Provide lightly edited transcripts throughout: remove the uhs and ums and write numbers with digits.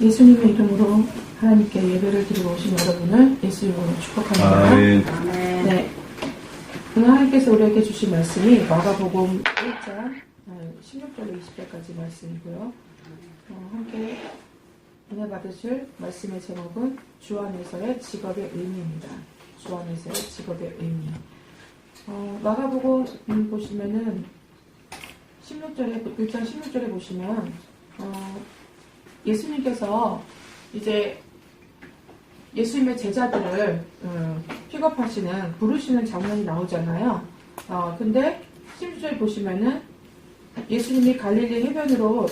예수님의 이름으로 하나님께 예배를 드리고 오신 여러분을 예수 이름으로 축복합니다. 아멘. 네. 오늘 하나님께서 우리에게 주신 말씀이 마가복음 1장 16절로 20절까지 말씀이고요. 함께 은혜 받으실 말씀의 제목은 주 안에서의 직업의 의미입니다. 주 안에서의 직업의 의미. 마가복음 보시면은 1장 16절에 보시면 예수님께서 이제 예수님의 제자들을 픽업하시는, 부르시는 장면이 나오잖아요. 근데 16절 보시면은 예수님이 갈릴리 해변으로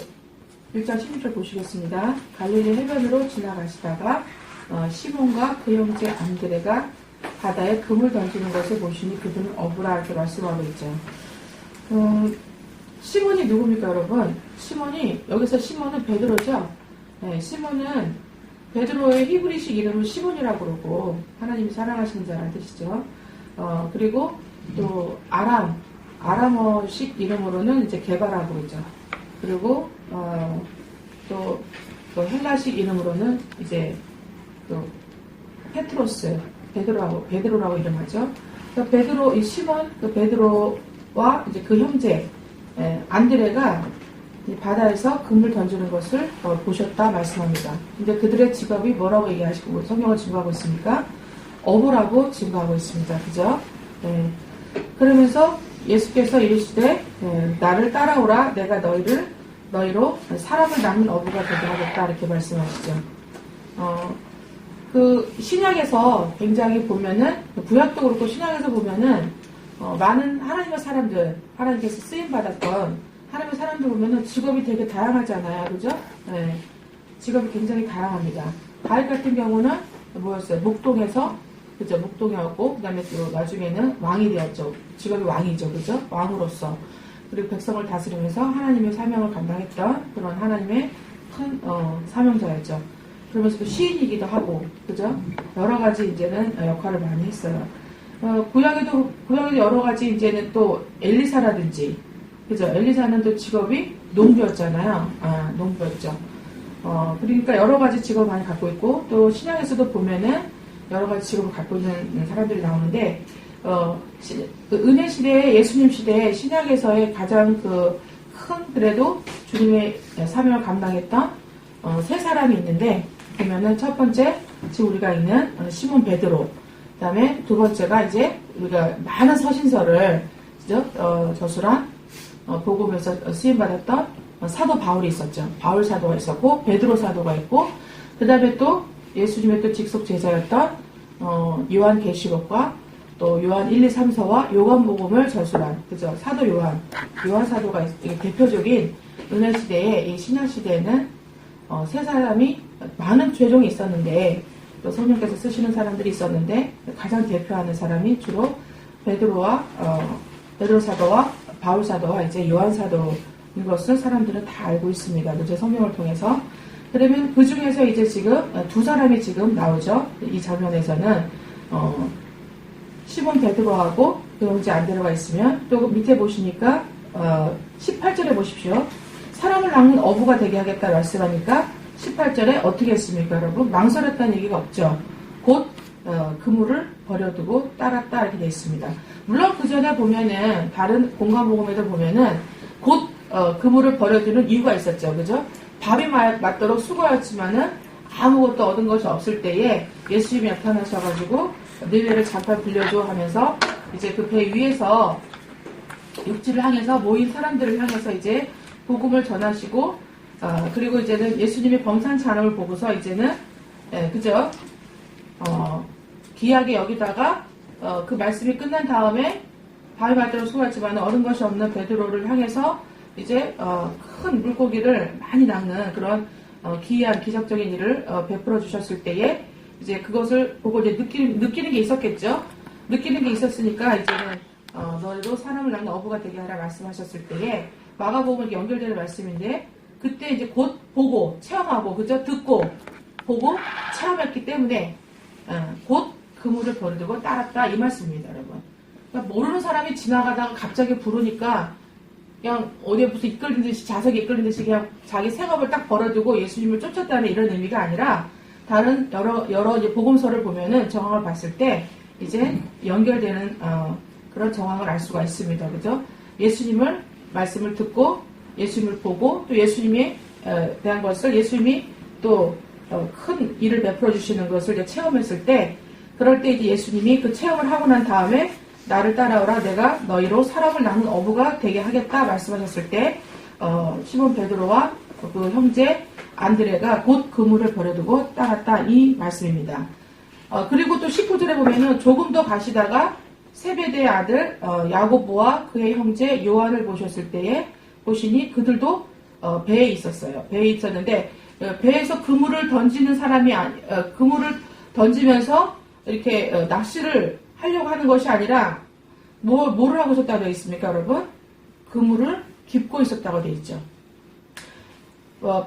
1장 16절 보시겠습니다. 갈릴리 해변으로 지나가시다가 시몬과 그 형제 안드레가 바다에 금을 던지는 것을 보시니 그들은 어부라 이렇게 말씀하고 있죠. 시몬이 누굽니까, 여러분? 여기서 시몬은 베드로죠. 네, 시몬은 베드로의 히브리식 이름은 시몬이라고 그러고 하나님이 사랑하시는 자라는 뜻이죠. 그리고 또 아람어식 이름으로는 이제 게바라고 그러죠. 그리고 또 헬라식 이름으로는 이제 또 페트로스, 베드로라고 이름하죠. 그러니까 이 시몬, 베드로와 이제 그 형제 안드레가 바다에서 금을 던지는 것을 보셨다 말씀합니다. 근데 그들의 직업이 뭐라고 얘기하시고 성경을 증거하고 있습니까? 어부라고 증거하고 있습니다. 그죠? 네. 그러면서 예수께서 이르시되 나를 따라오라, 내가 너희로 사람을 낳는 어부가 되게 하겠다 이렇게 말씀하시죠. 그 신약에서 굉장히 보면은, 구약도 그렇고 신약에서 보면은 많은 하나님의 사람들, 하나님께서 쓰임받았던 하나님의 사람들 보면은 직업이 되게 다양하잖아요. 그죠? 네. 직업이 굉장히 다양합니다. 다윗 같은 경우는 뭐였어요? 목동에서, 그죠? 목동이었고, 그 다음에 또 나중에는 왕이 되었죠. 직업이 왕이죠. 그죠? 왕으로서. 그리고 백성을 다스리면서 하나님의 사명을 감당했던 그런 하나님의 큰, 사명자였죠. 그러면서 또 시인이기도 하고, 그죠? 여러 가지 이제는 역할을 많이 했어요. 구약에도 여러 가지 이제는 또 엘리사라든지, 그죠? 엘리사는 또 직업이 농부였잖아요. 농부였죠. 그러니까 여러 가지 직업을 많이 갖고 있고, 또 신약에서도 보면은 여러 가지 직업을 갖고 있는 사람들이 나오는데, 그 은혜 시대에, 예수님 시대에 신약에서의 가장 그래도 주님의 사명을 감당했던 세 사람이 있는데, 보면은 첫 번째, 지금 우리가 있는 시몬 베드로, 그 다음에 두 번째가 이제 우리가 많은 서신서를, 그죠? 저술한 복음에서 쓰임받았던 사도 바울이 있었죠. 바울 사도가 있었고, 베드로 사도가 있고, 그 다음에 또 예수님의 또 직속 제자였던 요한 계시록과 또 요한 1, 2, 3서와 요한복음을 저술한, 그죠? 사도 요한 사도가 대표적인 은혜 시대에, 이 신약 시대에는 세 사람이 많은 죄종이 있었는데, 또 성령께서 쓰시는 사람들이 있었는데, 가장 대표하는 사람이 주로 베드로 사도와 바울 사도와 이제 요한 사도인 것을 사람들은 다 알고 있습니다. 제 성경을 통해서. 그러면 그 중에서 이제 지금 두 사람이 지금 나오죠. 이 장면에서는 시몬 베드로하고 그 형제 안드레가 있으면, 또 밑에 보시니까 18절에 보십시오. 사람을 낳는 어부가 되게 하겠다 말씀하니까 18절에 어떻게 했습니까, 여러분? 망설였다는 얘기가 없죠. 곧 그물을 버려두고 따랐다 이렇게 되어 있습니다. 물론 그 전에 보면은 다른 공간복음에도 보면은 곧 그물을 버려두는 이유가 있었죠. 그죠? 밥이 맞도록 수고하였지만은 아무것도 얻은 것이 없을 때에 예수님이 나타나셔가지고 너희를 잠깐 빌려줘 하면서 이제 그 배 위에서 육지를 향해서 모인 사람들을 향해서 이제 복음을 전하시고, 그리고 이제는 예수님의 범상치 않음을 보고서 이제는 그죠? 귀하게 여기다가 그 말씀이 끝난 다음에 밥이 맞도록 수고했지만 얻은 것이 없는 베드로를 향해서 이제 큰 물고기를 많이 낚는 그런 기이한 기적적인 일을 베풀어 주셨을 때에 이제 그것을 보고 이제 느끼는 게 있었겠죠. 느끼는 게 있었으니까 이제는 너희도 사람을 낳는 어부가 되게 하라 말씀하셨을 때에, 마가복음과 연결되는 말씀인데, 그때 이제 곧 보고 체험하고, 그죠? 듣고 보고 체험했기 때문에 곧 그물을 버려두고 따랐다 이 말씀입니다, 여러분. 그러니까 모르는 사람이 지나가다가 갑자기 부르니까 그냥 어디에 무슨 이끌린 듯이, 자석이 이끌린 듯이 그냥 자기 생업을 딱 벌어두고 예수님을 쫓았다는 이런 의미가 아니라, 다른 여러 이제 복음서를 보면은 정황을 봤을 때 이제 연결되는 그런 정황을 알 수가 있습니다. 그죠? 예수님을 말씀을 듣고 예수님을 보고 또 예수님에 대한 것을 예수님이 또 큰 일을 베풀어 주시는 것을 이제 체험했을 때, 그럴 때 이제 예수님이 그 체험을 하고 난 다음에 나를 따라오라, 내가 너희로 사람을 낳는 어부가 되게 하겠다 말씀하셨을 때 시몬 베드로와 그 형제 안드레가 곧 그물을 버려두고 따랐다, 이 말씀입니다. 그리고 또 19절에 보면은 조금 더 가시다가 세베대의 아들 야고보와 그의 형제 요한을 보셨을 때에 보시니 그들도 배에 있었어요. 배에 있었는데 배에서 그물을 던지는 사람이 그물을 던지면서 이렇게 낚시를 하려고 하는 것이 아니라 뭐를 하고 있었다고 되어 있습니까, 여러분? 그물을 깁고 있었다고 되어 있죠.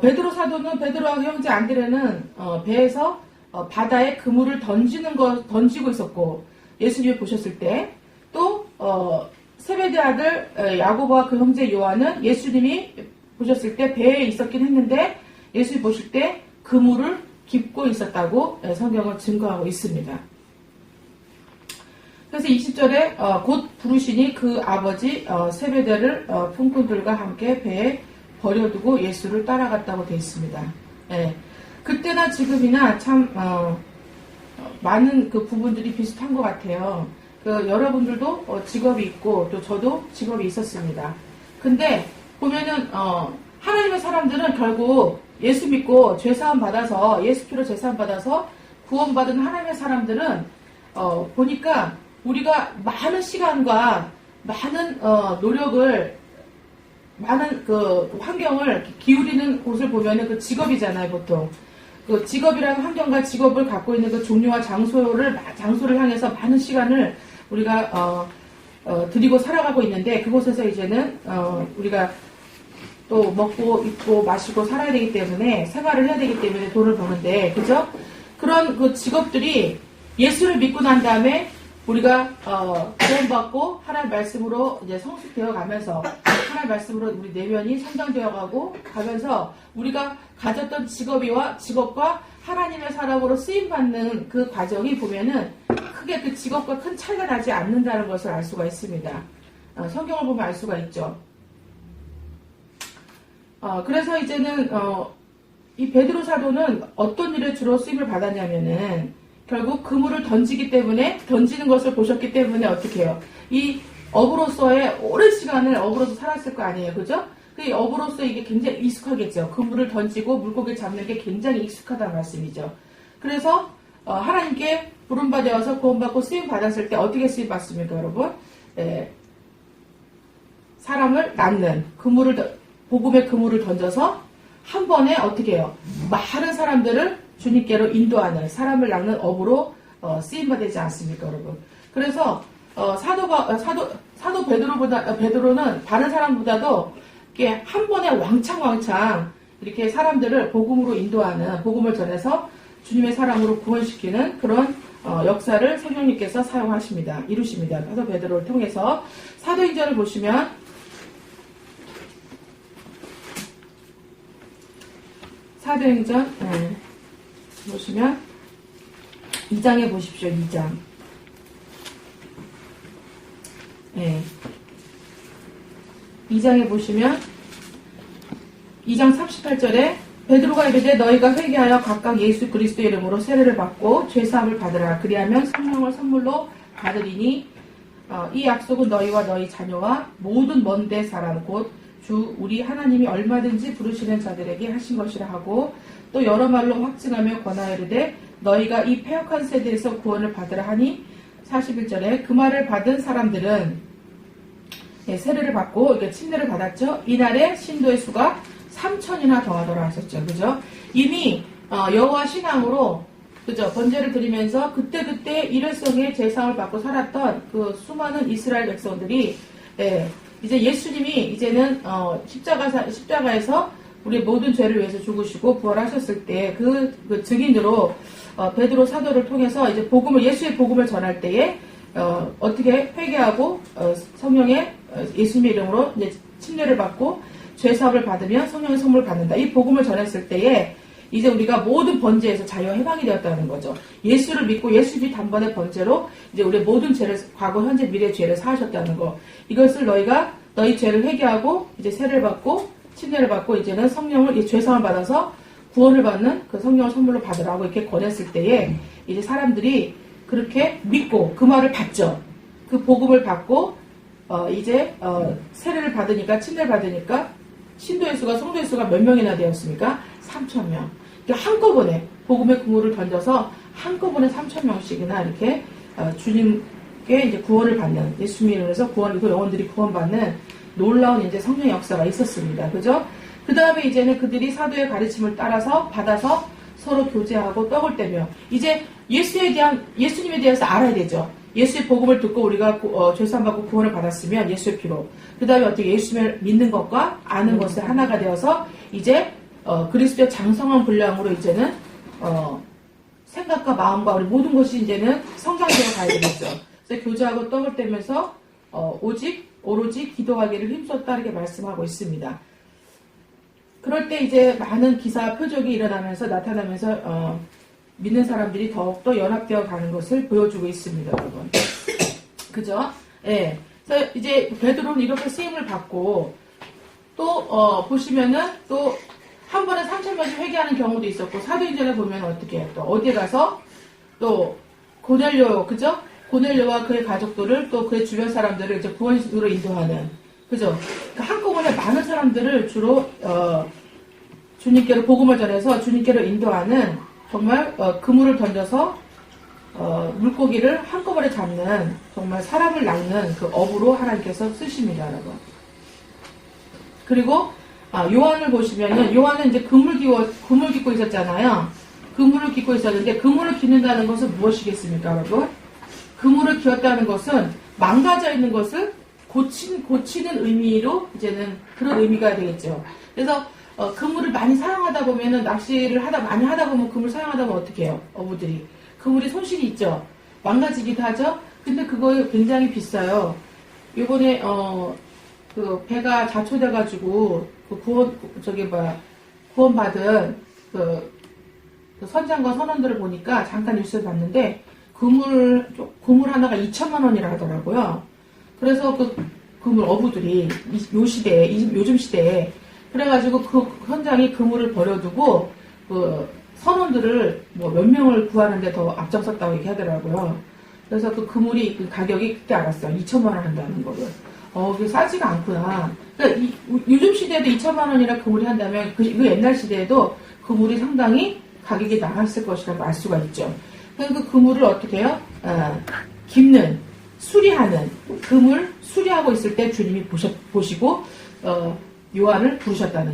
베드로 사도는 베드로와 형제 안드레는 배에서 바다에 그물을 던지고 있었고, 예수님이 보셨을 때 또 세베대 아들 야고보와 그 형제 요한은 예수님이 보셨을 때 배에 있었긴 했는데 예수님이 보실 때 그물을 깁고 있었다고 성경은 증거하고 있습니다. 그래서 20절에 곧 부르시니 그 아버지 세베대를 품꾼들과 함께 배에 버려두고 예수를 따라갔다고 되어 있습니다. 예. 그때나 지금이나 참 많은 그 부분들이 비슷한 것 같아요. 여러분들도 직업이 있고 또 저도 직업이 있었습니다. 근데 보면은 하나님의 사람들은 결국 예수 믿고 죄사함 받아서, 예수 피로 죄사함 받아서 구원받은 하나님의 사람들은 보니까 우리가 많은 시간과 많은 노력을, 많은 그 환경을 기울이는 곳을 보면은 그 직업이잖아요, 보통. 그 직업이라는 환경과 직업을 갖고 있는 그 종류와 장소를 향해서 많은 시간을 우리가 드리고 살아가고 있는데, 그곳에서 이제는 우리가 또 먹고 입고 마시고 살아야 되기 때문에, 생활을 해야 되기 때문에 돈을 버는데, 그죠? 그런 그 직업들이 예수를 믿고 난 다음에 우리가 구원받고 하나님 말씀으로 이제 성숙되어 가면서, 하나님 말씀으로 우리 내면이 성장되어 가면서 우리가 가졌던 직업과 하나님의 사람으로 쓰임 받는 그 과정이 보면은 크게 그 직업과 큰 차이가 나지 않는다는 것을 알 수가 있습니다. 성경을 보면 알 수가 있죠. 그래서 이제는 이 베드로 사도는 어떤 일에 주로 쓰임을 받았냐면은, 결국 그물을 던지기 때문에, 던지는 것을 보셨기 때문에 어떻게 해요? 이 어부로서의 오랜 시간을 어부로서 살았을 거 아니에요, 그죠? 그 어부로서 이게 굉장히 익숙하겠죠. 그물을 던지고 물고기를 잡는 게 굉장히 익숙하다는 말씀이죠. 그래서 하나님께 부름받아서 구원받고 쓰임 받았을 때 어떻게 쓰임 받습니까, 여러분? 사람을 낳는 복음의 그물을 던져서 한 번에 어떻게 해요? 많은 사람들을 주님께로 인도하는, 사람을 낳는 업으로 쓰임받지 않습니까, 여러분? 그래서 사도 베드로는 다른 사람보다도 이렇게 한 번에 왕창 이렇게 사람들을 복음으로 인도하는, 복음을 전해서 주님의 사랑으로 구원시키는 그런 역사를 성령님께서 사용하십니다. 이루십니다. 사도 베드로를 통해서. 사도행전을 보시면 사도행전 보시면 2장에 보십시오. 2장. 2장에 보시면 2장 38절에 베드로가 이르되 너희가 회개하여 각각 예수 그리스도의 이름으로 세례를 받고 죄사함을 받으라. 그리하면 성령을 선물로 받으리니 이 약속은 너희와 너희 자녀와 모든 먼데 사람 곧 주 우리 하나님이 얼마든지 부르시는 자들에게 하신 것이라 하고, 또 여러 말로 확증하며 권하여 이르되 너희가 이 패역한 세대에서 구원을 받으라 하니, 41절에 그 말을 받은 사람들은 세례를 받고 이렇게 침례를 받았죠. 이날에 신도의 수가 3,000이나 더하더라 하셨죠. 그죠? 이미 여호와 신앙으로, 그죠? 번제를 드리면서 그때 일회성의 제사를 받고 살았던 그 수많은 이스라엘 백성들이 이제 예수님이 이제는 십자가에서 우리 모든 죄를 위해서 죽으시고 부활하셨을 때 그 증인으로 베드로 사도를 통해서 이제 예수의 복음을 전할 때에 어떻게 회개하고 성령의 예수님의 이름으로 이제 침례를 받고 죄사함을 받으면 성령의 선물을 받는다. 이 복음을 전했을 때에 이제 우리가 모든 번제에서 자유와 해방이 되었다는 거죠. 예수를 믿고 예수 주 단번에 번제로 이제 우리의 모든 죄를, 과거, 현재, 미래 죄를 사하셨다는 거. 이것을 너희가 너희 죄를 회개하고 이제 세례를 받고 침례를 받고 이제는 성령을 죄사함을 받아서 구원을 받는 그 성령을 선물로 받으라고 이렇게 권했을 때에 이제 사람들이 그렇게 믿고 그 말을 받죠. 그 복음을 받고 이제 세례를 받으니까 침례를 받으니까 신도의 수가 성도의 수가 몇 명이나 되었습니까? 3,000명. 그러니까 한꺼번에 복음의 그물을 던져서 한꺼번에 3,000명씩이나 이렇게 주님께 이제 구원을 받는 예수 이름으로 구원이고 영혼들이 구원받는 놀라운 이제 성령의 역사가 있었습니다. 그죠? 그 다음에 이제는 그들이 사도의 가르침을 따라서 받아서 서로 교제하고 떡을 떼며 이제 예수님에 대해서 알아야 되죠. 예수의 복음을 듣고 우리가 죄사함 받고 구원을 받았으면 예수의 피로 그 다음에 어떻게 예수님을 믿는 것과 아는 것을 하나가 되어서 이제 그리스도의 장성한 분량으로 이제는 생각과 마음과 우리 모든 것이 이제는 성장되어 가야 되겠죠. 그래서 교제하고 떡을 떼면서 오로지 기도하기를 힘써 따르게 말씀하고 있습니다. 그럴 때 이제 많은 기사와 표적이 일어나면서 나타나면서 믿는 사람들이 더욱더 연합되어 가는 것을 보여주고 있습니다, 여러분. 그죠? 예. 그래서 이제 베드로는 이렇게 쓰임을 받고 또 보시면은 또 한 번에 3,000명씩 회개하는 경우도 있었고 사도행전에 보면 어떻게 해요? 또 어디에 가서 또 고넬료 그죠? 고넬료와 그의 가족들을 또 그의 주변 사람들을 이제 구원으로 인도하는 그죠? 그러니까 한꺼번에 많은 사람들을 주로 주님께로 복음을 전해서 주님께로 인도하는 정말 그물을 던져서 물고기를 한꺼번에 잡는 정말 사람을 낚는 그 어부로 하나님께서 쓰십니다, 여러분. 그리고 요한을 보시면은 요한은 이제 그물 깃고 있었잖아요. 그물을 깃고 있었는데 그물을 깃는다는 것은 무엇이겠습니까, 여러분? 그물을 깃었다는 것은 망가져 있는 것을 고치는 의미로 이제는 그런 의미가 되겠죠. 그래서 그물을 많이 사용하다 보면은 낚시를 많이 하다 보면 그물 사용하다 보면 어떻게 해요? 어부들이 그물이 손실이 있죠. 망가지기도 하죠. 근데 그거 굉장히 비싸요. 요번에 그 배가 자초돼가지고 구원받은 그 선장과 선원들을 보니까 잠깐 뉴스를 봤는데 그물 하나가 2천만 원이라 하더라고요. 그래서 그 그물 어부들이 요즘 시대에 그래가지고 그 현장에 그물을 버려두고 그 선원들을 뭐 몇 명을 구하는데 더 앞장섰다고 얘기하더라고요. 그래서 그 그물이 그 가격이 그때 알았어요. 2천만 원 한다는 거를. 그게 싸지가 않구나. 그러니까 요즘 시대에도 2천만 원이라 그물이 한다면 그 옛날 시대에도 그물이 상당히 가격이 나갔을 것이라고 알 수가 있죠. 그래서 그 그물을 어떻게 해요? 깁는, 수리하는, 그물 수리하고 있을 때 주님이 보시고 요한을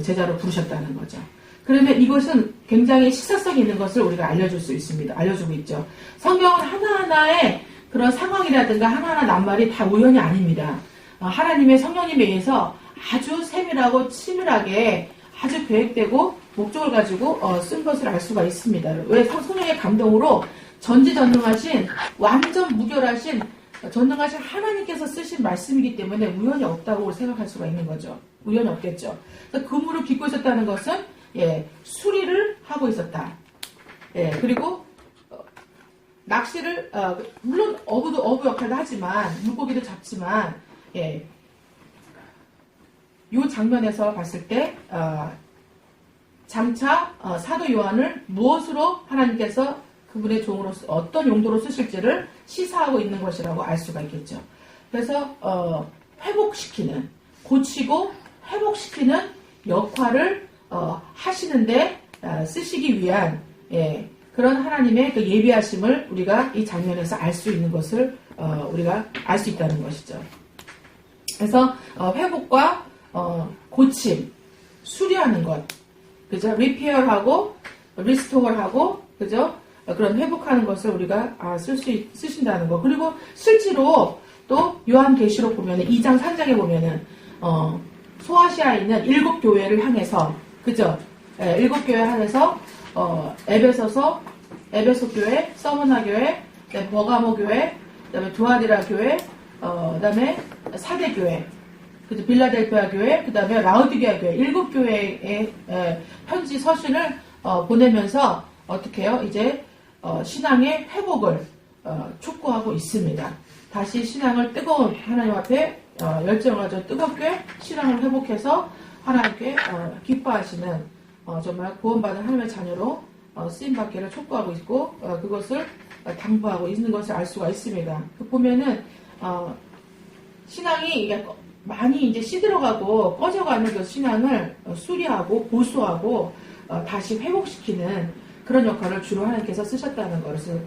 제자로 부르셨다는 거죠. 그러면 이것은 굉장히 시사성이 있는 것을 우리가 알려줄 수 있습니다. 알려주고 있죠. 성경은 하나하나의 그런 상황이라든가 하나하나 낱말이 다 우연이 아닙니다. 하나님의 성령님에 의해서 아주 세밀하고 치밀하게 아주 계획되고 목적을 가지고 쓴 것을 알 수가 있습니다. 왜? 성령의 감동으로 전지전능하신 완전 무결하신 전능하신 하나님께서 쓰신 말씀이기 때문에 우연이 없다고 생각할 수가 있는 거죠. 우연이 없겠죠. 그래서 그물을 깃고 있었다는 것은 수리를 하고 있었다. 그리고 낚시를 물론 어부 역할도 하지만 물고기도 잡지만 이 장면에서 봤을 때 장차 사도 요한을 무엇으로 하나님께서 그분의 종으로서 어떤 용도로 쓰실지를 시사하고 있는 것이라고 알 수가 있겠죠. 그래서 회복시키는, 고치고 회복시키는 역할을 하시는데 쓰시기 위한 그런 하나님의 그 예비하심을 우리가 이 장면에서 알 수 있는 것을 우리가 알 수 있다는 것이죠. 그래서 회복과 고침, 수리하는 것, 그죠? repair하고 restore하고, 그죠? 그런 회복하는 것을 우리가 쓰신다는 거. 그리고 실제로 또 요한계시록 보면은 2장 3장에 보면은 소아시아에 있는 7교회를 향해서, 그죠? 7교회 향해서 에베소 교회, 서머나 교회, 버가모 교회, 그다음에 두아디라 교회, 그다음에 사대 교회, 그래서 빌라델피아 교회, 그 다음에 라우디게아 교회, 7교회에 편지 서신을 보내면서 어떻게 해요? 이제 신앙의 회복을 촉구하고 있습니다. 다시 신앙을 뜨거운 하나님 앞에 열정을 가지고 뜨겁게 신앙을 회복해서 하나님께 기뻐하시는 정말 구원받은 하나님의 자녀로 쓰임받기를 촉구하고 있고 그것을 당부하고 있는 것을 알 수가 있습니다. 보면은 신앙이 많이 이제 시들어가고 꺼져가는 그 신앙을 수리하고 보수하고 다시 회복시키는 그런 역할을 주로 하나님께서 쓰셨다는 것을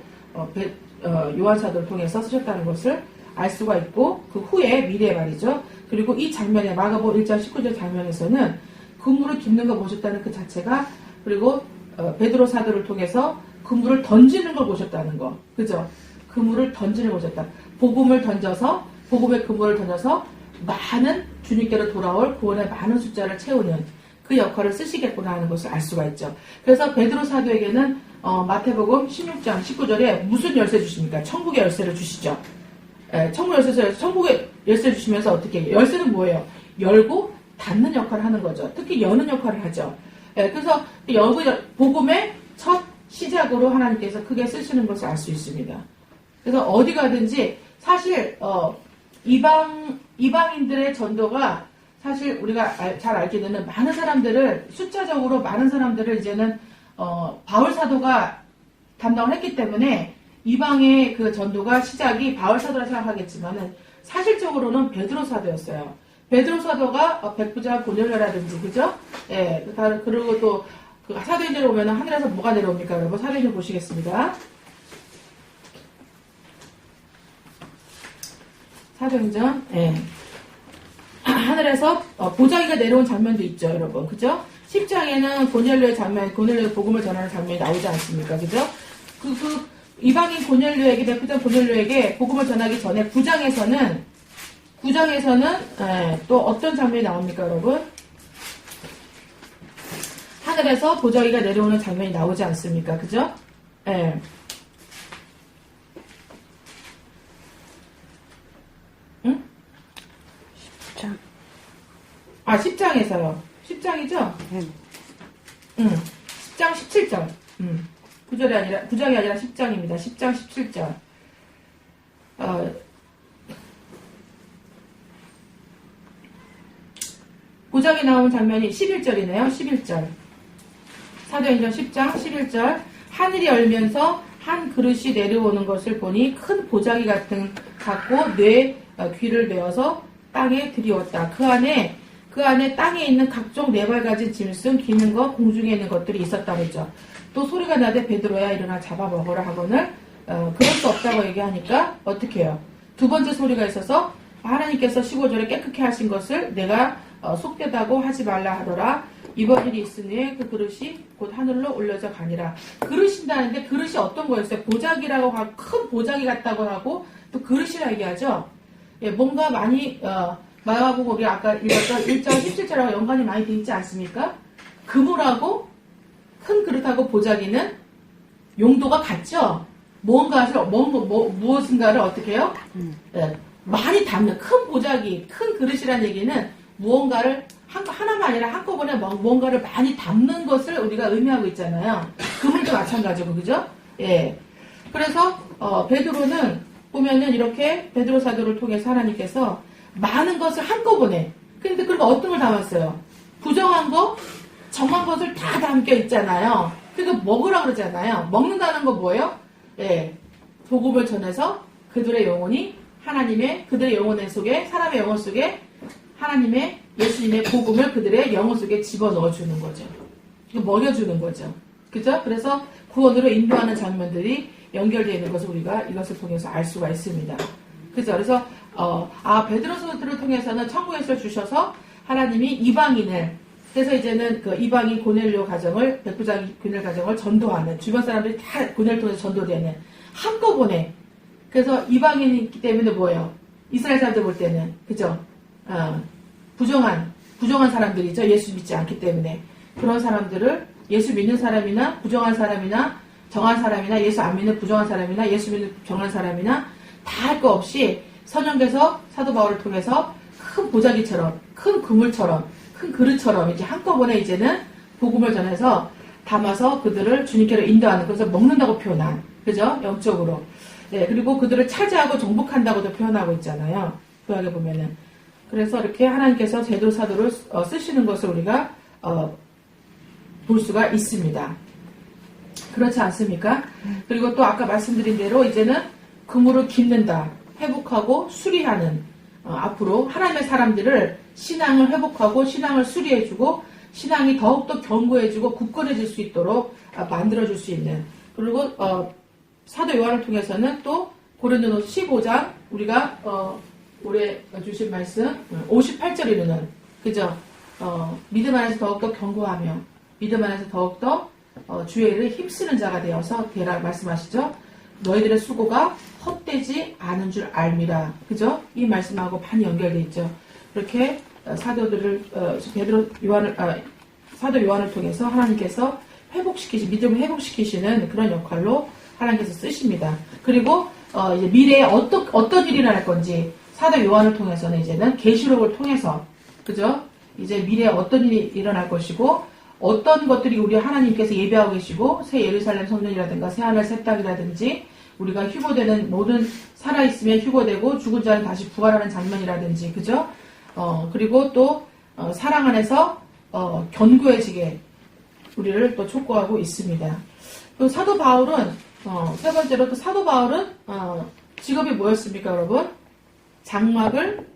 요한사도를 통해서 쓰셨다는 것을 알 수가 있고 그 후에 미래 말이죠. 그리고 이 장면에 마가복음 1장 19절 장면에서는 그물을 깁는 거 보셨다는 그 자체가 그리고 베드로 사도를 통해서 그물을 던지는 걸 보셨다는 거. 그죠? 그물을 던지는 걸 보셨다. 복음의 그물을 던져서 많은 주님께로 돌아올 구원의 많은 숫자를 채우는 그 역할을 쓰시겠구나 하는 것을 알 수가 있죠. 그래서 베드로 사도에게는 마태복음 16장 19절에 무슨 열쇠 주십니까? 천국의 열쇠를 주시죠. 천국의 열쇠를 주시면서 어떻게 해요? 열쇠는 뭐예요? 열고 닫는 역할을 하는 거죠. 특히 여는 역할을 하죠. 그래서 복음의 첫 시작으로 하나님께서 크게 쓰시는 것을 알 수 있습니다. 그래서 어디 가든지 사실 이방인들의 전도가 사실 우리가 잘 알게 되는 많은 사람들을 숫자적으로 많은 사람들을 이제는 바울 사도가 담당을 했기 때문에 이방의 그 전도가 시작이 바울 사도라 생각하겠지만은 사실적으로는 베드로 사도였어요. 베드로 사도가 백부장 고넬료라든지 그죠? 예. 그리고 또 그 사도행전에 보면은 하늘에서 뭐가 내려옵니까? 여러분 사도행전 보시겠습니다. 사도행전. 예. 하늘에서 보자기가 내려온 장면도 있죠, 여러분. 그죠? 10장에는 고넬료의 복음을 전하는 장면이 나오지 않습니까? 그죠? 이방인 고넬료에게, 백부장 고넬료에게 복음을 전하기 전에 9장에서는 또 어떤 장면이 나옵니까, 여러분? 하늘에서 보자기가 내려오는 장면이 나오지 않습니까? 그죠? 예. 응? 10장. 10장에서요. 10장이죠? 네. 10장 17절. 9장이 아니라 10장입니다. 10장 17절. 보자기 나온 장면이 11절이네요. 11절. 사도행전 10장 11절. 하늘이 열면서 한 그릇이 내려오는 것을 보니 큰 보자기 같고 귀를 메어서 땅에 들이웠다. 그 안에 땅에 있는 각종 네발 가진 짐승, 기는 것, 공중에 있는 것들이 있었다고 했죠. 또 소리가 나되 베드로야 일어나 잡아먹으라 하거늘 그럴 수 없다고 얘기하니까 어떻게 해요? 두 번째 소리가 있어서 하나님께서 15절에 깨끗게 하신 것을 내가 속되다고 하지 말라 하더라. 이번 일이 있으니 그 그릇이 곧 하늘로 올려져 가니라. 그릇인다는데 그릇이 어떤 거였어요? 보자기라고 하고 큰 보자기 같다고 하고 또 그릇이라 얘기하죠. 예, 뭔가 많이 마가복음 우리 아까 읽었던 1장 17절하고 연관이 많이 돼 있지 않습니까? 그물하고 큰 그릇하고 보자기는 용도가 같죠? 무엇인가를 어떻게 해요? 예, 많이 담는 큰 보자기, 큰 그릇이라는 얘기는 무언가를 하나만 아니라 한꺼번에 무언가를 많이 담는 것을 우리가 의미하고 있잖아요. 그물도 마찬가지고, 그죠? 예. 그래서, 베드로는 보면은 이렇게 베드로 사도를 통해서 하나님께서 많은 것을 한꺼번에, 근데 그리고 어떤 걸 담았어요? 부정한 거, 정한 것을 다 담겨 있잖아요. 그래서 먹으라 그러잖아요. 먹는다는 거 뭐예요? 예. 복음을 전해서 그들의 영혼이 그들의 영혼 속에, 사람의 영혼 속에 하나님의 예수님의 복음을 그들의 영혼 속에 집어넣어 주는 거죠. 먹여주는 거죠. 그죠? 그래서 구원으로 인도하는 장면들이 연결되어 있는 것을 우리가 이것을 통해서 알 수가 있습니다. 그죠? 그래서 베드로 사도를 통해서는 천국의 열쇠를 주셔서 하나님이 이방인을 그래서 이제는 그 이방인 고넬료 가정을 백부장 고넬 가정을 전도하는 주변 사람들이 다 고넬 통해서 전도되는 한꺼번에 그래서 이방인이기 때문에 뭐예요? 이스라엘 사람들 볼 때는 그죠? 부정한 사람들이죠. 예수 믿지 않기 때문에 그런 사람들을 예수 믿는 사람이나 부정한 사람이나 정한 사람이나 예수 안 믿는 부정한 사람이나 예수 믿는 정한 사람이나 다 할 거 없이 선영돼서 사도 바울을 통해서 큰 보자기처럼, 큰 그물처럼, 큰 그릇처럼 이제 한꺼번에 이제는 복음을 전해서 담아서 그들을 주님께로 인도하는, 그래서 먹는다고 표현한, 그죠? 영적으로. 네, 그리고 그들을 차지하고 정복한다고도 표현하고 있잖아요. 구약에 보면은. 그래서 이렇게 하나님께서 제도 사도를 쓰시는 것을 우리가 볼 수가 있습니다. 그렇지 않습니까? 그리고 또 아까 말씀드린 대로 이제는 그물을 깁는다, 회복하고 수리하는, 앞으로 하나님의 사람들을 신앙을 회복하고 신앙을 수리해주고 신앙이 더욱더 견고해지고 굳건해질 수 있도록 만들어줄 수 있는, 그리고 사도 요한을 통해서는 또 고린도전서 15장 우리가 올해 주신 말씀 58절 이르는, 그죠? 믿음 안에서 더욱더 견고하며 믿음 안에서 더욱더 주의 일을 힘쓰는 자가 되어서 되라 말씀하시죠. 너희들의 수고가 헛되지 않은 줄 알미라. 그죠? 이 말씀하고 많이 연결되어 있죠. 그렇게 사도들을 사도 요한을 통해서 하나님께서 믿음을 회복시키시는 그런 역할로 하나님께서 쓰십니다. 그리고 이제 미래에 어떤 일이 일어날 건지 사도 요한을 통해서는 이제는 계시록을 통해서, 그죠? 이제 미래에 어떤 일이 일어날 것이고 어떤 것들이 우리 하나님께서 예배하고 계시고, 새 예루살렘 성전이라든가 새 하늘 새 땅이라든지 우리가 휴거되는 모든, 살아있으면 휴거되고 죽은 자는 다시 부활하는 장면이라든지, 그죠? 그리고 또 사랑 안에서 견고해지게 우리를 또 촉구하고 있습니다. 또 사도 바울은 세 번째로 또 사도 바울은 직업이 뭐였습니까, 여러분? 장막을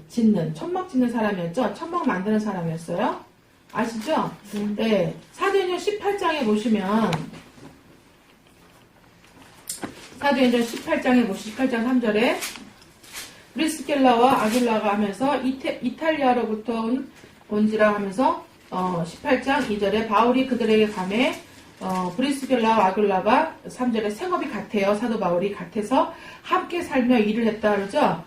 짓는, 천막 짓는 사람이었죠. 천막 만드는 사람이었어요. 아시죠? 네. 사도행전 18장에 보시면, 사도행전 18장에 보시면 18장 3절에 프리스켈라와 아굴라가 하면서 이탈리아로부터 온지라 하면서 18장 2절에 바울이 그들에게 가매 프리스켈라와 아굴라가 3절에 생업이 같아요. 사도 바울이 같아서 함께 살며 일을 했다 그러죠.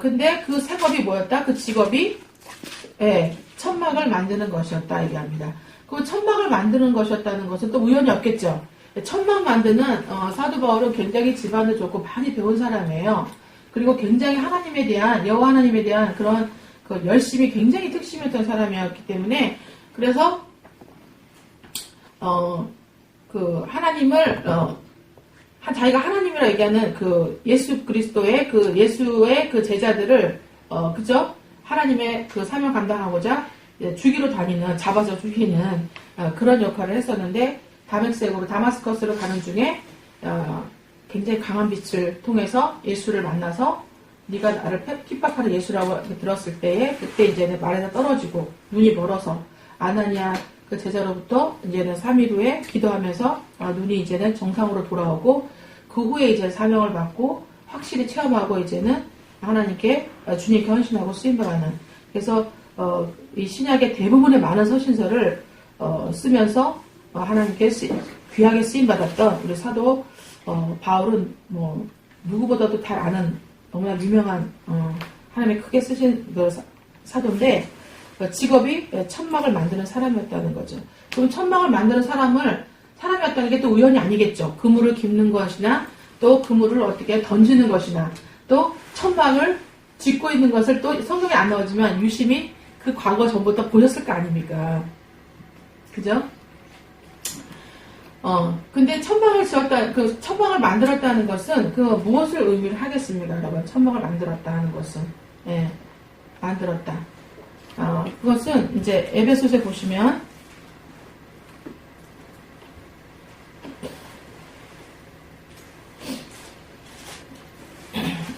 근데 그 생업이 뭐였다? 그 직업이 천막을 만드는 것이었다 얘기합니다. 그 천막을 만드는 것이었다는 것은 또 우연이 없겠죠. 천막 만드는 사도 바울은 굉장히 집안도 좋고 많이 배운 사람이에요. 그리고 굉장히 하나님에 대한, 여호와 하나님에 대한 그런 그 열심이 굉장히 특심이었던 사람이었기 때문에, 그래서 그 하나님을 자기가 하나님이라 얘기하는 그 예수 그리스도의 그 예수의 그 제자들을 그죠? 하나님의 그 사명 감당하고자 죽이러 다니는, 잡아서 죽이는 그런 역할을 했었는데, 다마스커스로 가는 중에 굉장히 강한 빛을 통해서 예수를 만나서 네가 나를 핍박하는 예수라고 들었을 때에, 그때 이제는 말에서 떨어지고 눈이 멀어서 아나니아 그 제자로부터 이제는 3일 후에 기도하면서 눈이 이제는 정상으로 돌아오고, 그 후에 이제 사명을 받고 확실히 체험하고 이제는 하나님께 주님께 헌신하고 쓰임받는, 그래서 이 신약의 대부분의 많은 서신서를 쓰면서 하나님께 귀하게 쓰임받았던 우리 사도 바울은 뭐 누구보다도 잘 아는 너무나 유명한 하나님이 크게 쓰신 그 사도인데, 직업이 천막을 만드는 사람이었다는 거죠. 그럼 천막을 만드는 사람이었다는 게 또 우연이 아니겠죠. 그물을 깁는 것이나 또 그물을 어떻게 던지는 것이나 또 천막을 짓고 있는 것을 또 성경에 안 나오지만 유심히 그 과거 전부터 보셨을 거 아닙니까? 그죠? 근데 천막을 만들었다는 것은 그 무엇을 의미를 하겠습니까, 여러분? 천막을 만들었다 하는 것은. 만들었다. 그것은 이제 에베소서에 보시면,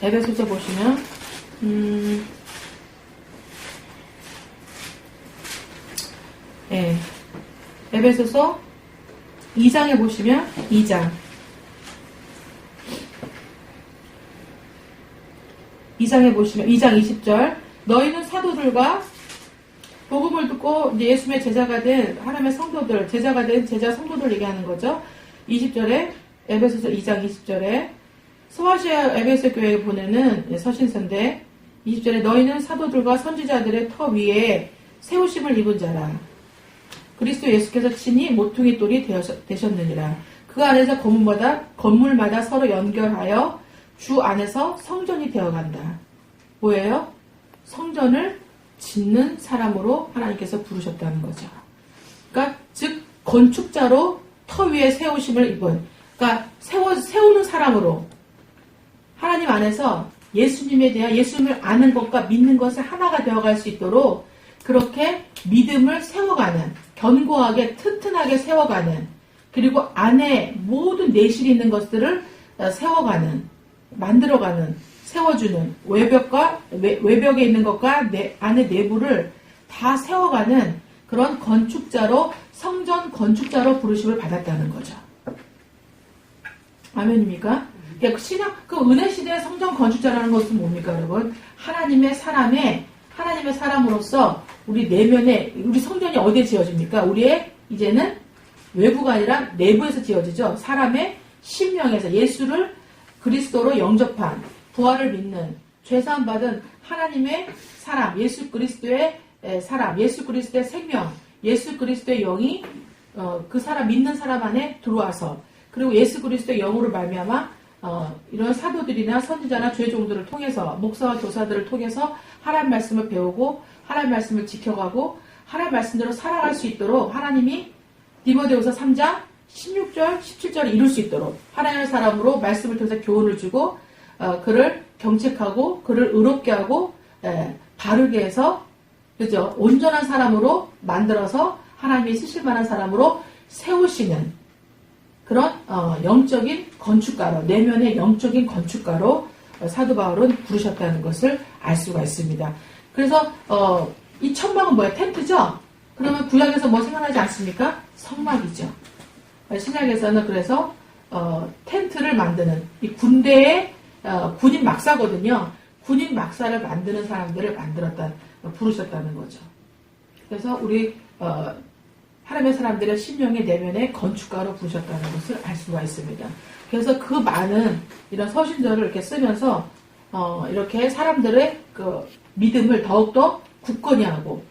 에베소서 보시면, 에베소서 2장에 보시면 2장 2장에 보시면 2장 20절 너희는 사도들과 복음을 듣고 이제 예수님의 제자가 된 하나님의 성도들, 제자가 된 제자 성도들 얘기하는 거죠. 20절에 에베소서 2장 20절에 소아시아 에베소 교회에 보내는 서신서인데 20절에 너희는 사도들과 선지자들의 터 위에 세우심을 입은 자라. 그리스도 예수께서 친히 모퉁이 돌이 되셨느니라. 그 안에서 건물마다 서로 연결하여 주 안에서 성전이 되어간다. 뭐예요? 성전을 짓는 사람으로 하나님께서 부르셨다는 거죠. 그러니까 즉 건축자로 터 위에 세우심을 입은, 그러니까 세우는 사람으로 하나님 안에서 예수님에 대한 예수님을 아는 것과 믿는 것을 하나가 되어갈 수 있도록 그렇게 믿음을 세워가는, 견고하게 튼튼하게 세워가는, 그리고 안에 모든 내실이 있는 것들을 세워가는, 만들어가는, 세워주는, 외벽에 있는 것과 안에 내부를 다 세워가는 그런 건축자로, 성전 건축자로 부르심을 받았다는 거죠. 아멘입니까? 그 은혜 시대의 성전 건축자라는 것은 뭡니까, 여러분? 하나님의 사람으로서 우리 내면에, 우리 성전이 어디에 지어집니까? 우리의 이제는 외부가 아니라 내부에서 지어지죠. 사람의 심령에서 예수를 그리스도로 영접한, 부활을 믿는, 죄사함 받은 하나님의 사람, 예수 그리스도의 사람, 예수 그리스도의 생명, 예수 그리스도의 영이 그 사람, 믿는 사람 안에 들어와서, 그리고 예수 그리스도의 영으로 말미암아 이런 사도들이나 선지자나 죄종들을 통해서, 목사와 교사들을 통해서 하나님 말씀을 배우고 하나님 말씀을 지켜가고 하나님 말씀대로 살아갈 수 있도록 하나님이 디모데후서 3장 16절 17절을 이룰 수 있도록 하나님의 사람으로 말씀을 통해서 교훈을 주고 그를 경책하고 그를 의롭게 하고 바르게 해서, 그죠? 온전한 사람으로 만들어서 하나님이 쓰실 만한 사람으로 세우시는 그런 영적인 건축가로, 내면의 영적인 건축가로 사도 바울은 부르셨다는 것을 알 수가 있습니다. 그래서 이 천막은 뭐예요? 텐트죠? 그러면 구약에서 뭐 생각나지 않습니까? 성막이죠. 신약에서는 그래서 텐트를 만드는, 이 군대의 군인 막사거든요. 군인 막사를 만드는 사람들을 부르셨다는 거죠. 그래서 우리 하나님의 사람들의 심령의 내면의 건축가로 부르셨다는 것을 알 수가 있습니다. 그래서 그 많은 이런 서신절을 이렇게 쓰면서 이렇게 사람들의 그 믿음을 더욱더 굳건히 하고,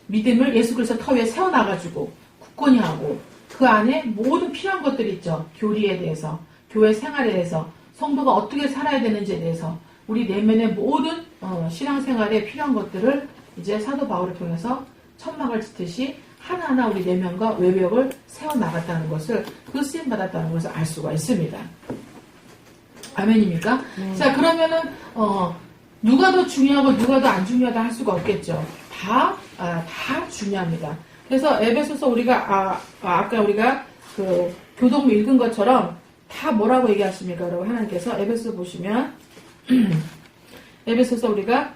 믿음을 예수 그리스도 터 위에 세워놔가지고 굳건히 하고, 그 안에 모든 필요한 것들이 있죠. 교리에 대해서, 교회 생활에 대해서, 성도가 어떻게 살아야 되는지에 대해서, 우리 내면의 모든 신앙생활에 필요한 것들을 이제 사도 바울을 통해서 천막을 짓듯이 하나하나 우리 내면과 외벽을 세워나갔다는 것을, 그 쓰임받았다는 것을 알 수가 있습니다. 아멘입니까? 자, 그러면은 누가 더 중요하고 누가 더 안 중요하다 할 수가 없겠죠. 다 중요합니다. 그래서 에베소서 우리가 아까 우리가 그 교독 읽은 것처럼 다 뭐라고 얘기하십니까, 여러분? 하나님께서 에베소서 보시면 에베소서 우리가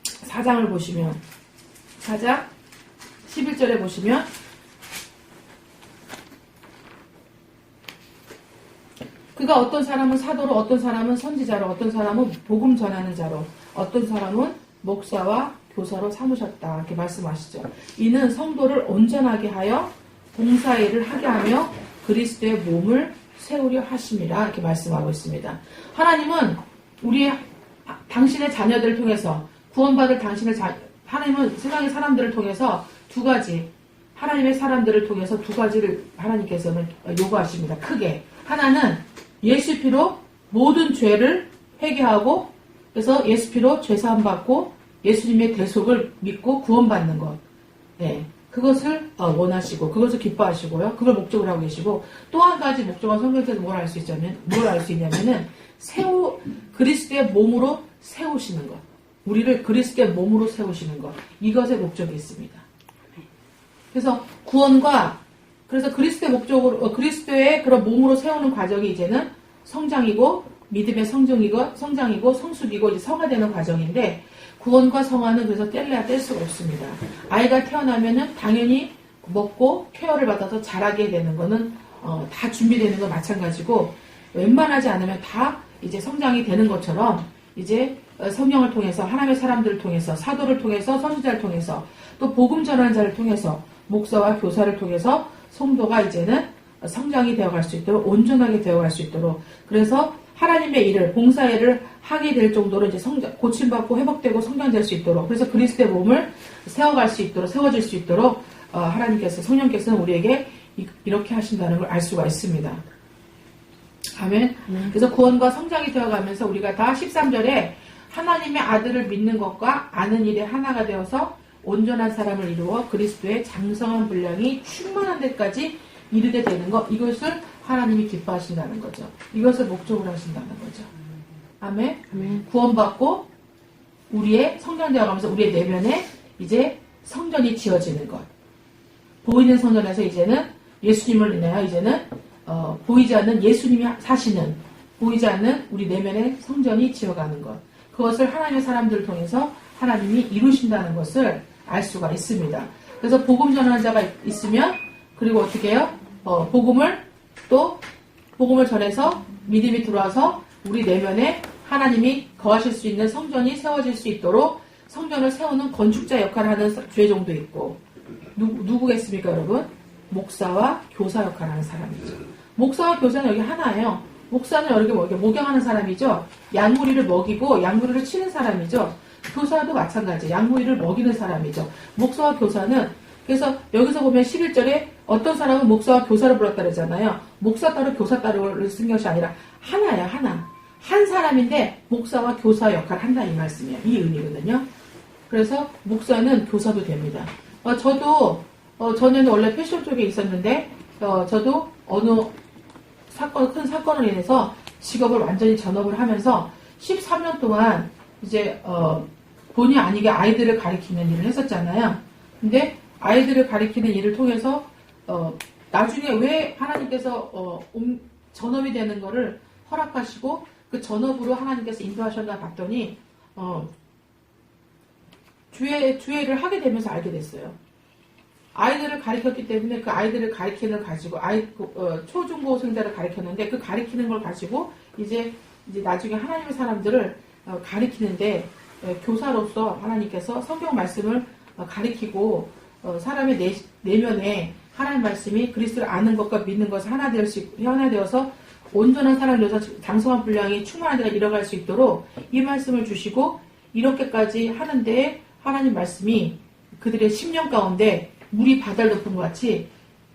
4장을 보시면 4장 11절에 보시면 그가 어떤 사람은 사도로, 어떤 사람은 선지자로, 어떤 사람은 복음 전하는 자로, 어떤 사람은 목사와 교사로 삼으셨다. 이렇게 말씀하시죠. 이는 성도를 온전하게 하여 봉사일을 하게 하며 그리스도의 몸을 세우려 하심이라. 이렇게 말씀하고 있습니다. 하나님은 당신의 자녀들을 통해서, 구원받을 하나님은 세상의 사람들을 통해서 두 가지, 하나님의 사람들을 통해서 두 가지를 하나님께서는 요구하십니다. 크게. 하나는 예수 피로 모든 죄를 회개하고, 그래서 예수 피로 죄사함 받고 예수님의 대속을 믿고 구원받는 것. 네. 그것을 원하시고, 그것을 기뻐하시고요. 그걸 목적으로 하고 계시고, 또 한 가지 목적은 성경에서 뭘 알 수 있냐면은, 그리스도의 몸으로 세우시는 것. 우리를 그리스도의 몸으로 세우시는 것. 이것의 목적이 있습니다. 그래서 그래서 그리스도의 목적으로, 그리스도의 그런 몸으로 세우는 과정이 이제는 성장이고, 믿음의 성장이고, 성숙이고, 이제 성화되는 과정인데, 구원과 성화는 그래서 뗄 수가 없습니다. 아이가 태어나면은 당연히 먹고 케어를 받아서 자라게 되는 거는, 다 준비되는 건 마찬가지고, 웬만하지 않으면 다 이제 성장이 되는 것처럼, 이제 성령을 통해서, 하나님의 사람들을 통해서, 사도를 통해서, 선지자를 통해서, 또 복음 전하는 자를 통해서, 목사와 교사를 통해서 성도가 이제는 성장이 되어갈 수 있도록, 온전하게 되어갈 수 있도록, 그래서 하나님의 일을, 봉사일을 하게 될 정도로 이제 고침받고 회복되고 성장될 수 있도록, 그래서 그리스도의 몸을 세워갈 수 있도록, 세워질 수 있도록 하나님께서, 성령께서는 우리에게 이렇게 하신다는 걸 알 수가 있습니다. 아멘. 그래서 구원과 성장이 되어가면서 우리가 다 13절에 하나님의 아들을 믿는 것과 아는 일에 하나가 되어서 온전한 사람을 이루어 그리스도의 장성한 분량이 충만한 데까지 이르게 되는 것, 이것을 하나님이 기뻐하신다는 거죠. 이것을 목적으로 하신다는 거죠. 아멘. 아멘. 구원받고 우리의 성전되어 가면서 우리의 내면에 이제 성전이 지어지는 것. 보이는 성전에서 이제는 예수님을 인하여 이제는 보이지 않는 예수님이 사시는, 보이지 않는 우리 내면의 성전이 지어가는 것. 그것을 하나님의 사람들을 통해서 하나님이 이루신다는 것을 알 수가 있습니다. 그래서 복음 전하는 자가 있으면, 그리고 어떻게 해요? 복음을 전해서 믿음이 들어와서 우리 내면에 하나님이 거하실 수 있는 성전이 세워질 수 있도록 성전을 세우는 건축자 역할을 하는 죄종도 있고, 누구겠습니까, 여러분? 목사와 교사 역할을 하는 사람이죠. 목사와 교사는 여기 하나예요. 목사는 여기 목양하는 사람이죠. 양무리를 먹이고 양무리를 치는 사람이죠. 교사도 마찬가지. 양무리를 먹이는 사람이죠. 목사와 교사는, 그래서 여기서 보면 11절에 어떤 사람은 목사와 교사를 불렀다 그러잖아요. 목사 따로 교사 따로를 쓴 것이 아니라 하나야, 하나. 한 사람인데 목사와 교사 역할을 한다, 이 말씀이에요. 이 의미거든요. 그래서 목사는 교사도 됩니다. 저는 원래 패션 쪽에 있었는데, 저도 어느 큰 사건으로 인해서 직업을 완전히 전업을 하면서 13년 동안 이제, 본의 아니게 아이들을 가리키는 일을 했었잖아요. 근데 아이들을 가리키는 일을 통해서, 나중에 왜 하나님께서, 전업이 되는 거를 허락하시고, 그 전업으로 하나님께서 인도하셨나 봤더니, 주회를 하게 되면서 알게 됐어요. 아이들을 가르쳤기 때문에 그 아이들을 가르치는 걸 가지고, 초중고생자를 가르쳤는데 그 가르치는 걸 가지고 이제 나중에 하나님의 사람들을 가르치는데, 교사로서 하나님께서 성경 말씀을 가르치고, 사람의 내면에 하나님 말씀이 그리스도를 아는 것과 믿는 것을 하나 되어서 온전한 사람을 위해서 장성한 분량이 충만한 데가 이뤄갈 수 있도록 이 말씀을 주시고, 이렇게까지 하는데 하나님 말씀이 그들의 심령 가운데 물이 바다를 덮은 것 같이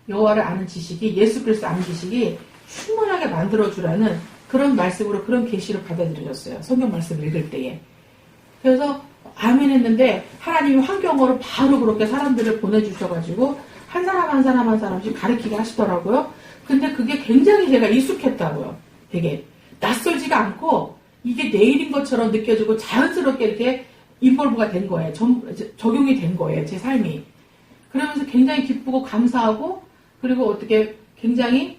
여호와를 아는 지식이, 예수 그리스도 아는 지식이 충만하게 만들어주라는 그런 말씀으로, 그런 계시를 받아들여졌어요. 성경 말씀을 읽을 때에. 그래서 아멘 했는데 하나님이 환경으로 바로 그렇게 사람들을 보내주셔가지고 한 사람씩 가르치게 하시더라고요. 근데 그게 굉장히 제가 익숙했다고요. 되게 낯설지가 않고 이게 내 일인 것처럼 느껴지고 자연스럽게 이렇게 인볼브가 된 거예요. 적용이 된 거예요. 제 삶이. 그러면서 굉장히 기쁘고 감사하고, 그리고 어떻게 굉장히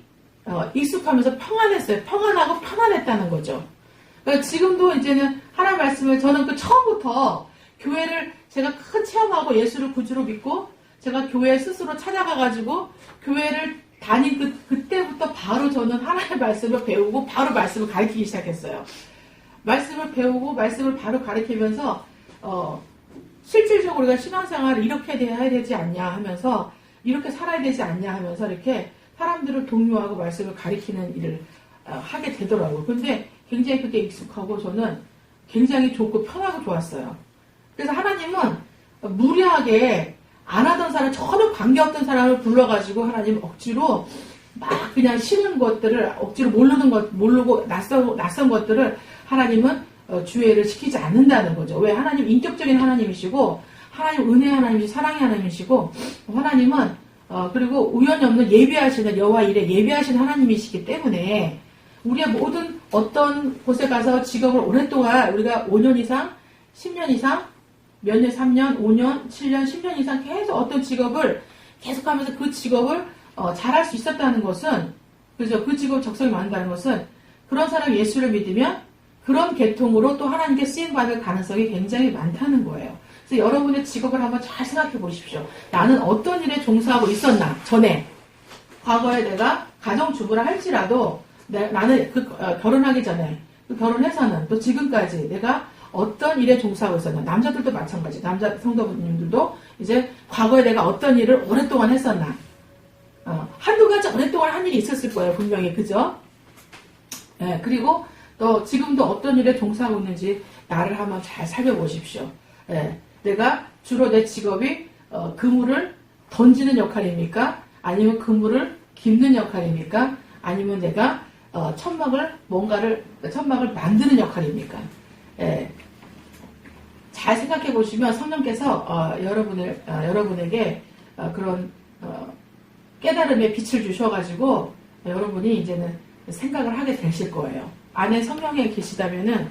익숙하면서 평안했어요. 평안하고 편안했다는 거죠. 그러니까 지금도 이제는 하나님 말씀을, 저는 그 처음부터 교회를 제가 큰 체험하고 예수를 구주로 믿고 제가 교회 스스로 찾아가가지고 교회를 다닌 그때부터 바로 저는 하나님의 말씀을 배우고 바로 말씀을 가르치기 시작했어요. 말씀을 배우고 말씀을 바로 가르치면서 실질적으로 우리가 신앙생활을 이렇게 해야 되지 않냐 하면서, 이렇게 살아야 되지 않냐 하면서 이렇게 사람들을 독려하고 말씀을 가르치는 일을 하게 되더라고요. 근데 굉장히 그게 익숙하고 저는 굉장히 좋고 편하고 좋았어요. 그래서 하나님은 무리하게 안 하던 사람, 전혀 관계없던 사람을 불러가지고 하나님 억지로 막 그냥 싫은 것들을 억지로 모르고 낯선 것들을 하나님은 주의를 시키지 않는다는 거죠. 왜? 하나님 인격적인 하나님이시고, 하나님 은혜의 하나님이시고, 사랑의 하나님이시고, 하나님은 그리고 우연히 없는 예비하시는 여호와 일에 예비하신 하나님이시기 때문에 우리의 모든 어떤 곳에 가서 직업을 오랫동안 우리가 5년 이상, 10년 이상, 몇 년, 3년, 5년, 7년, 10년 이상 계속 어떤 직업을 계속하면서 그 직업을 잘할 수 있었다는 것은, 그죠? 그 직업 적성이 많다는 것은 그런 사람이 예수를 믿으면 그런 계통으로 또 하나님께 쓰임받을 가능성이 굉장히 많다는 거예요. 그래서 여러분의 직업을 한번 잘 생각해 보십시오. 나는 어떤 일에 종사하고 있었나, 전에. 과거에 내가 가정주부라 할지라도 나는 결혼하기 전에, 결혼해서는 또 지금까지 내가 어떤 일에 종사하고 있었나. 남자들도 마찬가지. 남자 성도님들도 이제 과거에 내가 어떤 일을 오랫동안 했었나. 한두 가지 오랫동안 한 일이 있었을 거예요. 분명히. 그죠? 네, 그리고 또 지금도 어떤 일에 종사하고 있는지 나를 한번 잘 살펴보십시오. 네, 내가 주로 내 직업이 그물을 던지는 역할입니까? 아니면 그물을 깁는 역할입니까? 아니면 내가 천막을 만드는 역할입니까? 예. 잘 생각해 보시면 성령께서 여러분에게 그런 깨달음의 빛을 주셔가지고 여러분이 이제는 생각을 하게 되실 거예요. 안에 성령이 계시다면은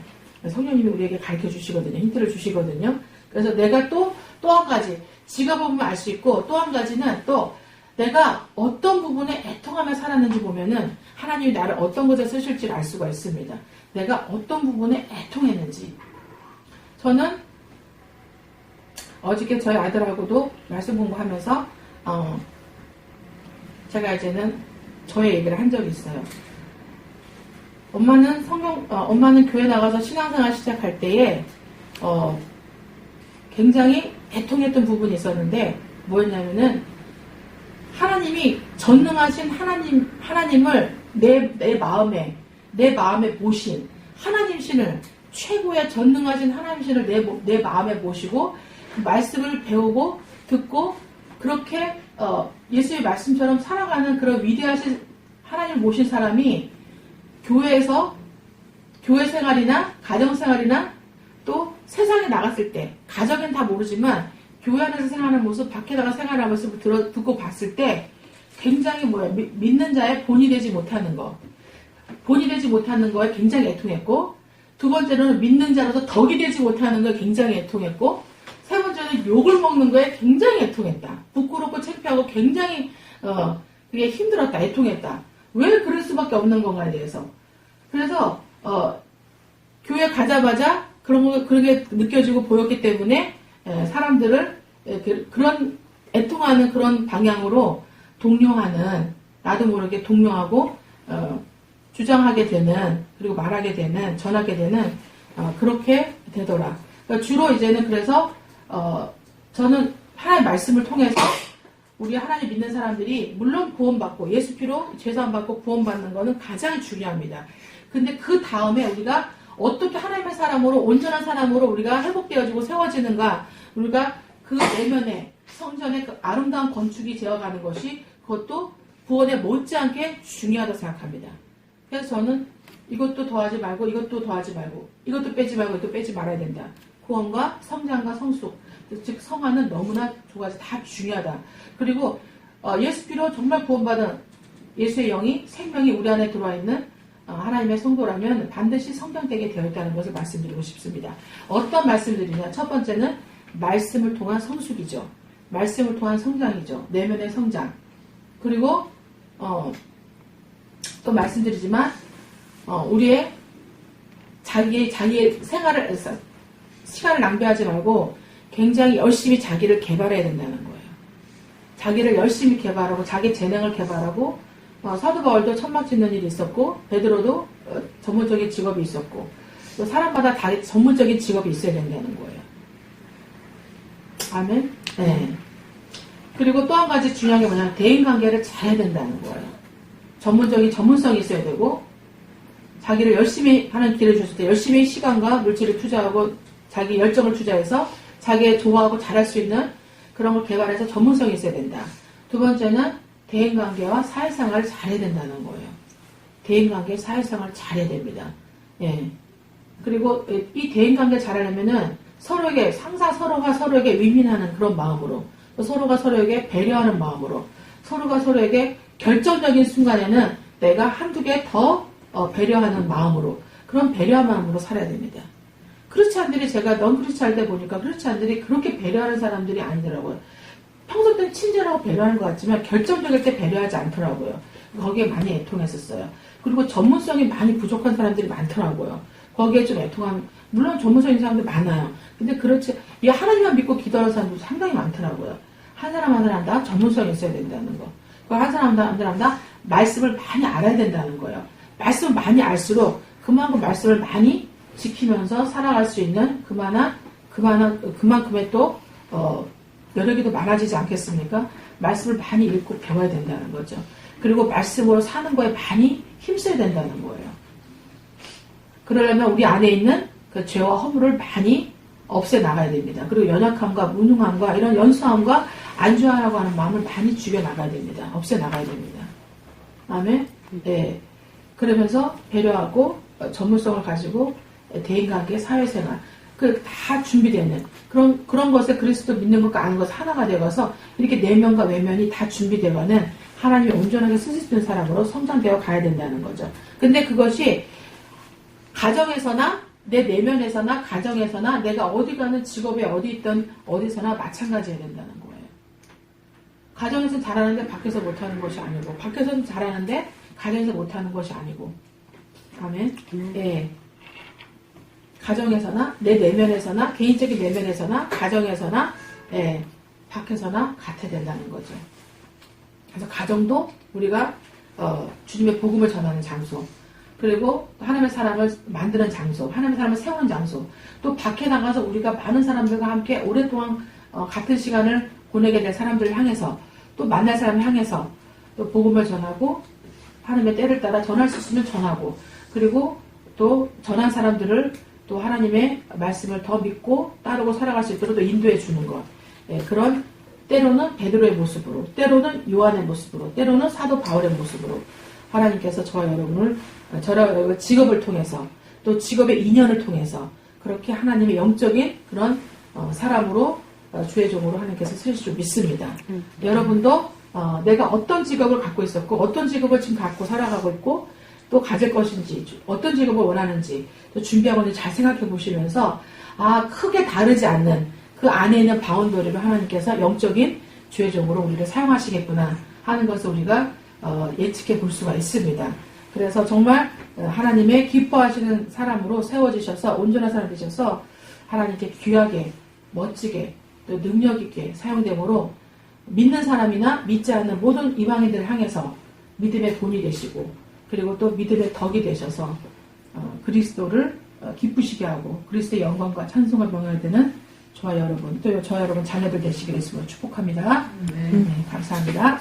성령님이 우리에게 가르쳐 주시거든요. 힌트를 주시거든요. 그래서 내가 또 한 가지 지가 보면 알 수 있고, 또 한 가지는 또 내가 어떤 부분에 애통하며 살았는지 보면은 하나님이 나를 어떤 것에 쓰실지를 알 수가 있습니다. 내가 어떤 부분에 애통했는지. 저는 어저께 저희 아들하고도 말씀 공부하면서 제가 이제는 저의 얘기를 한 적이 있어요. 엄마는 교회 나가서 신앙생활 시작할 때에 굉장히 애통했던 부분이 있었는데 뭐였냐면은 하나님이 전능하신 하나님을 내 마음에 모신 하나님신을, 최고의 전능하신 하나님신을 내 마음에 모시고 말씀을 배우고 듣고 그렇게 예수의 말씀처럼 살아가는 그런 위대하신 하나님을 모신 사람이 교회에서 교회 생활이나 가정 생활이나 또 세상에 나갔을 때, 가정은 다 모르지만 교회 안에서 생활하는 모습, 밖에 나가 생활하는 모습을 듣고 봤을 때 굉장히 믿는 자의 본이 되지 못하는 거에 굉장히 애통했고, 두 번째로는 믿는 자로서 덕이 되지 못하는 거에 굉장히 애통했고, 세 번째는 욕을 먹는 거에 굉장히 애통했다. 부끄럽고 창피하고 굉장히 그게 힘들었다. 애통했다. 왜 그럴 수밖에 없는 건가에 대해서. 그래서 교회 가자마자 그렇게 느껴지고 보였기 때문에 사람들을 그런 애통하는 그런 방향으로 동요하는, 나도 모르게 동요하고 주장하게 되는, 그리고 말하게 되는, 전하게 되는 그렇게 되더라. 그러니까 주로 이제는 그래서 저는 하나님의 말씀을 통해서 우리 하나님 믿는 사람들이 물론 구원받고 예수 피로 죄사함 받고 구원받는 것은 가장 중요합니다. 근데 그 다음에 우리가 어떻게 하나님의 사람으로, 온전한 사람으로 우리가 회복되어지고 세워지는가, 우리가 그 내면에 성전의 그 아름다운 건축이 되어가는 것이 그것도 구원에 못지않게 중요하다고 생각합니다. 그래서 저는 이것도 더하지 말고 이것도 더하지 말고 이것도 빼지 말고 이것도 빼지 말아야 된다. 구원과 성장과 성숙, 즉 성화는 너무나 두 가지 다 중요하다. 그리고 예수 피로 정말 구원받은 예수의 영이, 생명이 우리 안에 들어와 있는 하나님의 성도라면 반드시 성장되게 되어 있다는 것을 말씀드리고 싶습니다. 어떤 말씀들이냐? 첫 번째는 말씀을 통한 성숙이죠. 말씀을 통한 성장이죠. 내면의 성장. 그리고 또 말씀드리지만 우리의 자기의 생활을, 시간을 낭비하지 말고 굉장히 열심히 자기를 개발해야 된다는 거예요. 자기를 열심히 개발하고 자기 재능을 개발하고, 사도 바울도 천막 짓는 일이 있었고, 베드로도 전문적인 직업이 있었고, 또 사람마다 다 전문적인 직업이 있어야 된다는 거예요. 아멘. 네. 그리고 또 한 가지 중요한 게 뭐냐면 대인관계를 잘해야 된다는 거예요. 전문성이 있어야 되고, 자기를 열심히 하는 길을 줬을 때 열심히 시간과 물질을 투자하고 자기 열정을 투자해서 자기 좋아하고 잘할 수 있는 그런 걸 개발해서 전문성이 있어야 된다. 두 번째는 대인관계와 사회생활을 잘해야 된다는 거예요. 대인관계, 사회생활을 잘해야 됩니다. 예. 그리고 이 대인관계 잘하려면은 서로에게, 서로가 서로에게 윈윈하는 그런 마음으로, 서로가 서로에게 배려하는 마음으로, 서로가 서로에게 결정적인 순간에는 내가 한두 개 더 배려하는 마음으로, 그런 배려한 마음으로 살아야 됩니다. 크리스찬들이, 제가 넌 크리스찬 때 보니까 크리스찬들이 그렇게 배려하는 사람들이 아니더라고요. 평소 때는 친절하고 배려하는 것 같지만 결정적일 때 배려하지 않더라고요. 거기에 많이 애통했었어요. 그리고 전문성이 많이 부족한 사람들이 많더라고요. 거기에 좀 애통하면, 물론 전문성 있는 사람들 많아요. 근데 그렇지, 이 하나님만 믿고 기도하는 사람도 상당히 많더라고요. 한 사람 한 사람 다 전문성이 있어야 된다는 거. 한 사람 한 사람 다 말씀을 많이 알아야 된다는 거예요. 말씀을 많이 알수록 그만큼 말씀을 많이 지키면서 살아갈 수 있는 그만큼의 또 여력이 더 많아지지 않겠습니까? 말씀을 많이 읽고 배워야 된다는 거죠. 그리고 말씀으로 사는 거에 많이 힘써야 된다는 거예요. 그러려면 우리 안에 있는 그 죄와 허물을 많이 없애 나가야 됩니다. 그리고 연약함과 무능함과 이런 연소함과 안주하라고 하는 마음을 많이 죽여 나가야 됩니다. 없애 나가야 됩니다. 아멘. 네. 그러면서 배려하고 전문성을 가지고 대인관계, 사회생활, 그 다 준비되는 그런 것에 그리스도 믿는 것과 아는 것이 하나가 되어서 이렇게 내면과 외면이 다 준비되어가는 하나님이 온전하게 쓰시는 사람으로 성장되어 가야 된다는 거죠. 근데 그것이 가정에서나 내 내면에서나 가정에서나 내가 어디 가는 직업에 어디 있던 어디서나 마찬가지여야 된다는 거예요. 가정에서 잘하는데 밖에서 못하는 것이 아니고 밖에서는 잘하는데 가정에서 못하는 것이 아니고 아멘. 예. 가정에서나 내 내면에서나 개인적인 내면에서나 가정에서나 예, 밖에서나 같아야 된다는 거죠. 그래서 가정도 우리가 주님의 복음을 전하는 장소, 그리고 하나님의 사람을 만드는 장소, 하나님의 사람을 세우는 장소, 또 밖에 나가서 우리가 많은 사람들과 함께 오랫동안 같은 시간을 보내게 될 사람들을 향해서 또 만날 사람을 향해서 또 복음을 전하고 하나님의 때를 따라 전할 수 있으면 전하고, 그리고 또 전한 사람들을 또 하나님의 말씀을 더 믿고 따르고 살아갈 수 있도록 또 인도해 주는 것. 예, 그런 때로는 베드로의 모습으로, 때로는 요한의 모습으로, 때로는 사도 바울의 모습으로 하나님께서 저와 여러분을 직업을 통해서 또 직업의 인연을 통해서 그렇게 하나님의 영적인 그런 사람으로 주의 종으로 하나님께서 쓰실 줄 믿습니다. 여러분도 내가 어떤 직업을 갖고 있었고 어떤 직업을 지금 갖고 살아가고 있고 또 가질 것인지 어떤 직업을 원하는지 또 준비하고 있는지 잘 생각해 보시면서 크게 다르지 않는 그 안에 있는 바운더리를 하나님께서 영적인 주의 종으로 우리를 사용하시겠구나 하는 것을 우리가 예측해 볼 수가 있습니다. 그래서 정말 하나님의 기뻐하시는 사람으로 세워지셔서 온전한 사람 되셔서 하나님께 귀하게 멋지게 또 능력있게 사용됨으로 믿는 사람이나 믿지 않는 모든 이방인들을 향해서 믿음의 본이 되시고 그리고 또 믿음의 덕이 되셔서 그리스도를 기쁘시게 하고 그리스도의 영광과 찬송을 명예를 드는 저와 여러분 또 저와 여러분 자녀들 되시기를 예수님으로 축복합니다. 네, 감사합니다.